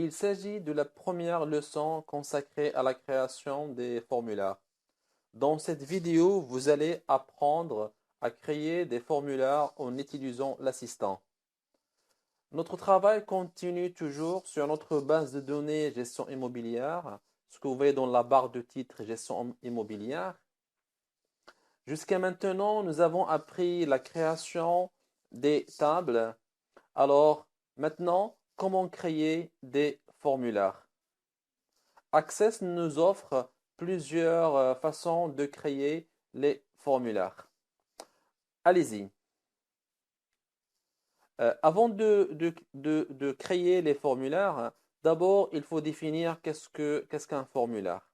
Il s'agit de la première leçon consacrée à la création des formulaires. Dans cette vidéo, vous allez apprendre à créer des formulaires en utilisant l'assistant. Notre travail continue toujours sur notre base de données gestion immobilière, ce que vous voyez dans la barre de titre gestion immobilière. Jusqu'à maintenant, nous avons appris la création des tables. Alors, maintenant, comment créer des formulaires? Access nous offre plusieurs façons de créer les formulaires. Allez-y. Avant de créer les formulaires, d'abord, il faut définir qu'est-ce qu'un formulaire.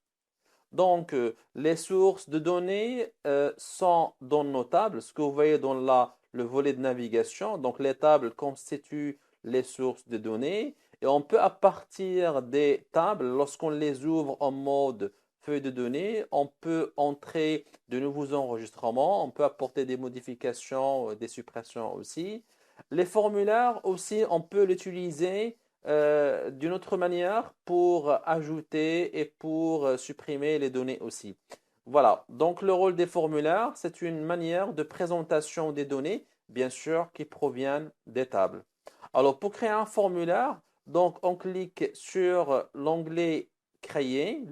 Donc, les sources de données sont dans nos tables, ce que vous voyez dans le volet de navigation. Donc, les tables constituent les sources de données. Et on peut, à partir des tables, lorsqu'on les ouvre en mode feuille de données, on peut entrer de nouveaux enregistrements, on peut apporter des modifications, des suppressions aussi. Les formulaires aussi, on peut l'utiliser d'une autre manière pour ajouter et pour supprimer les données aussi. Voilà, donc le rôle des formulaires, c'est une manière de présentation des données, bien sûr, qui proviennent des tables. Alors, pour créer un formulaire, donc on clique sur l'onglet Créer,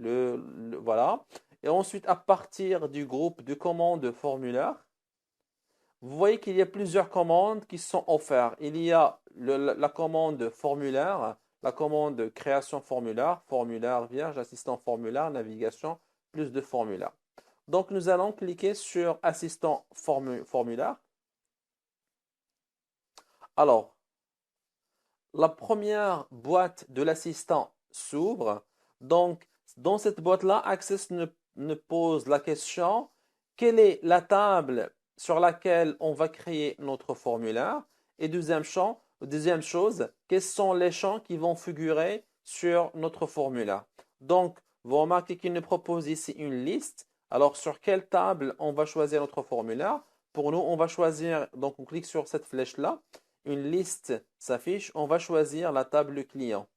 voilà, et ensuite à partir du groupe de commandes formulaire, vous voyez qu'il y a plusieurs commandes qui sont offertes. Il y a la commande formulaire, la commande création formulaire, formulaire vierge, assistant formulaire, navigation, plus de formulaire. Donc, nous allons cliquer sur assistant formulaire. Alors, la première boîte de l'assistant s'ouvre. Donc, dans cette boîte-là, Access ne pose la question, quelle est la table sur laquelle on va créer notre formulaire? Et deuxième chose, quels sont les champs qui vont figurer sur notre formulaire? Donc, vous remarquez qu'il nous propose ici une liste. Alors, sur quelle table on va choisir notre formulaire? Pour nous, on va choisir, donc on clique sur cette flèche-là. Une liste s'affiche, on va choisir la table client.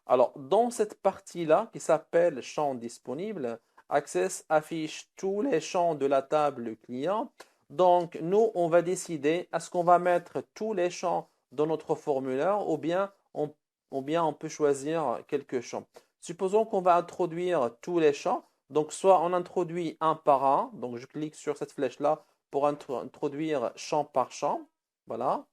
Alors, dans cette partie-là, qui s'appelle champ disponible, Access affiche tous les champs de la table client. Donc, nous, on va décider est-ce qu'on va mettre tous les champs dans notre formulaire ou bien on peut choisir quelques champs. Supposons qu'on va introduire tous les champs. Donc, soit on introduit un par un. Donc, je clique sur cette flèche-là pour introduire champ par champ. Voilà.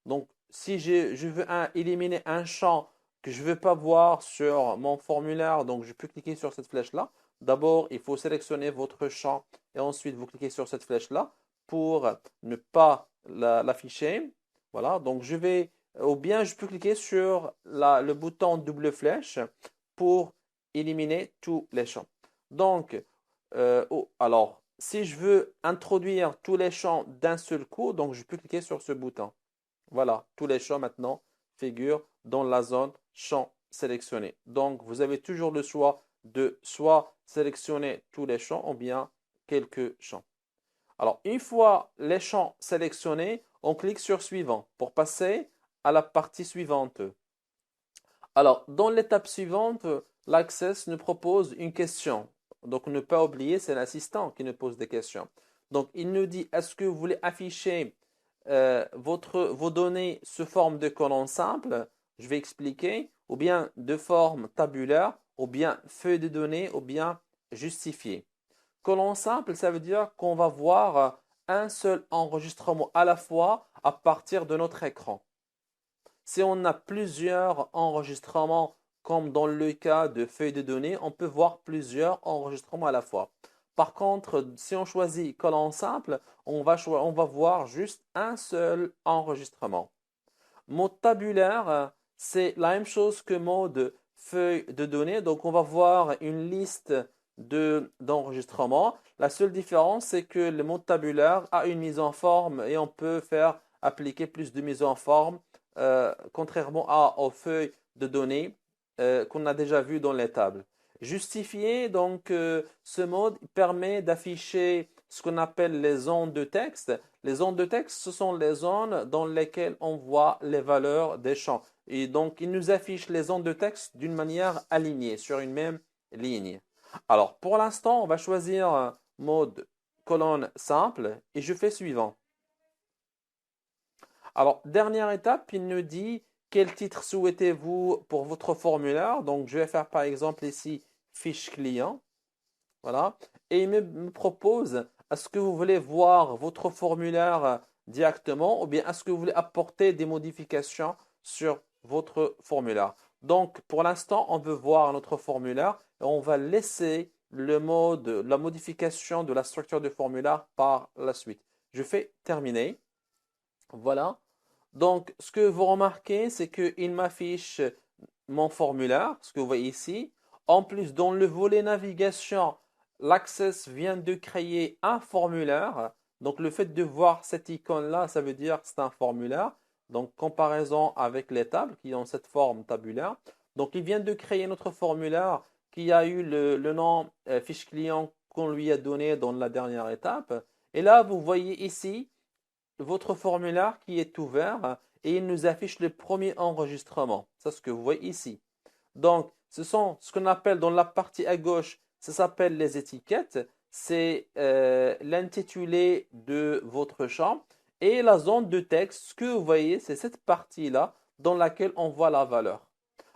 Donc, si je veux éliminer un champ que je ne veux pas voir sur mon formulaire, donc je peux cliquer sur cette flèche-là. D'abord, il faut sélectionner votre champ et ensuite vous cliquez sur cette flèche-là pour ne pas l'afficher. Voilà, donc ou bien je peux cliquer sur le bouton double flèche pour éliminer tous les champs. Donc, alors, si je veux introduire tous les champs d'un seul coup, donc je peux cliquer sur ce bouton. Voilà, tous les champs maintenant figurent dans la zone champs sélectionnés. Donc, vous avez toujours le choix de soit sélectionner tous les champs ou bien quelques champs. Alors, une fois les champs sélectionnés, on clique sur suivant pour passer à la partie suivante. Alors, dans l'étape suivante, l'Access nous propose une question. Donc, ne pas oublier, c'est l'assistant qui nous pose des questions. Donc, il nous dit, est-ce que vous voulez afficher vos données sous forme de colonne simple, je vais expliquer, ou bien de forme tabulaire, ou bien feuille de données, ou bien justifié. Colonne simple, ça veut dire qu'on va voir un seul enregistrement à la fois à partir de notre écran. Si on a plusieurs enregistrements, comme dans le cas de feuilles de données, on peut voir plusieurs enregistrements à la fois. Par contre, si on choisit colonne simple, on va voir juste un seul enregistrement. Mode tabulaire, c'est la même chose que mode feuille de données. Donc, on va voir une liste d'enregistrements. La seule différence, c'est que le mode tabulaire a une mise en forme et on peut faire appliquer plus de mise en forme, contrairement aux feuilles de données qu'on a déjà vues dans les tables. Justifier, donc, ce mode permet d'afficher ce qu'on appelle les zones de texte. Les zones de texte, ce sont les zones dans lesquelles on voit les valeurs des champs. Et donc, il nous affiche les zones de texte d'une manière alignée, sur une même ligne. Alors, pour l'instant, on va choisir mode colonne simple et je fais suivant. Alors, dernière étape, il nous dit quel titre souhaitez-vous pour votre formulaire. Donc, je vais faire par exemple ici fiche client. Voilà. Et il me propose, est-ce que vous voulez voir votre formulaire directement ou bien est-ce que vous voulez apporter des modifications sur votre formulaire? Donc, pour l'instant, on veut voir notre formulaire et on va laisser le mode, la modification de la structure du formulaire par la suite. Je fais terminer. Voilà. Donc, ce que vous remarquez, c'est qu'il m'affiche mon formulaire, ce que vous voyez ici. En plus, dans le volet navigation, l'Access vient de créer un formulaire. Donc, le fait de voir cette icône-là, ça veut dire que c'est un formulaire. Donc, comparaison avec les tables qui ont cette forme tabulaire. Donc, il vient de créer notre formulaire qui a eu le nom fiche client qu'on lui a donné dans la dernière étape. Et là, vous voyez ici votre formulaire qui est ouvert et il nous affiche le premier enregistrement. C'est ce que vous voyez ici. Donc, ce sont ce qu'on appelle dans la partie à gauche, ça s'appelle les étiquettes. C'est l'intitulé de votre champ. Et la zone de texte, ce que vous voyez, c'est cette partie-là dans laquelle on voit la valeur.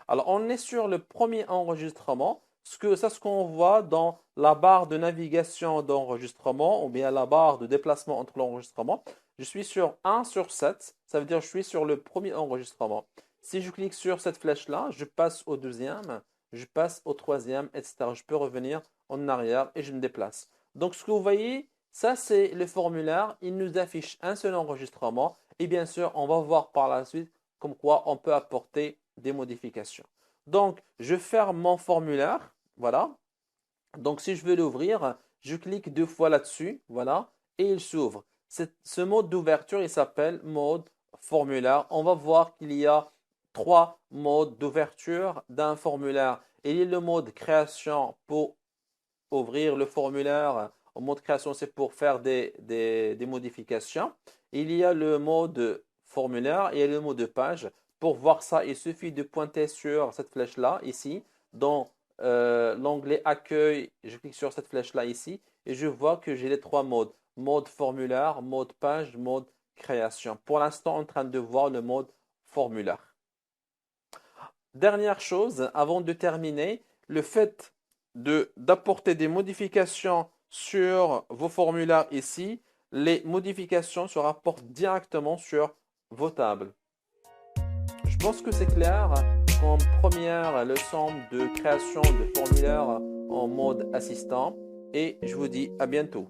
Alors, on est sur le premier enregistrement. C'est ce qu'on voit dans la barre de navigation d'enregistrement ou bien la barre de déplacement entre l'enregistrement. Je suis sur 1 sur 7. Ça veut dire que je suis sur le premier enregistrement. Si je clique sur cette flèche-là, je passe au deuxième, je passe au troisième, etc. Je peux revenir en arrière et je me déplace. Donc, ce que vous voyez, ça, c'est le formulaire. Il nous affiche un seul enregistrement. Et bien sûr, on va voir par la suite comme quoi on peut apporter des modifications. Donc, je ferme mon formulaire. Voilà. Donc, si je veux l'ouvrir, je clique 2 fois là-dessus. Voilà. Et il s'ouvre. Ce mode d'ouverture, il s'appelle mode formulaire. On va voir qu'il y a 3 modes d'ouverture d'un formulaire. Il y a le mode création pour ouvrir le formulaire. Au mode création, c'est pour faire des modifications. Il y a le mode formulaire et le mode page. Pour voir ça, il suffit de pointer sur cette flèche-là, ici, dans l'onglet accueil. Je clique sur cette flèche-là ici et je vois que j'ai les 3 modes. Mode formulaire, mode page, mode création. Pour l'instant, en train de voir le mode formulaire. Dernière chose, avant de terminer, le fait d'apporter des modifications sur vos formulaires ici, les modifications se rapportent directement sur vos tables. Je pense que c'est clair comme première leçon de création de formulaire en mode assistant et je vous dis à bientôt.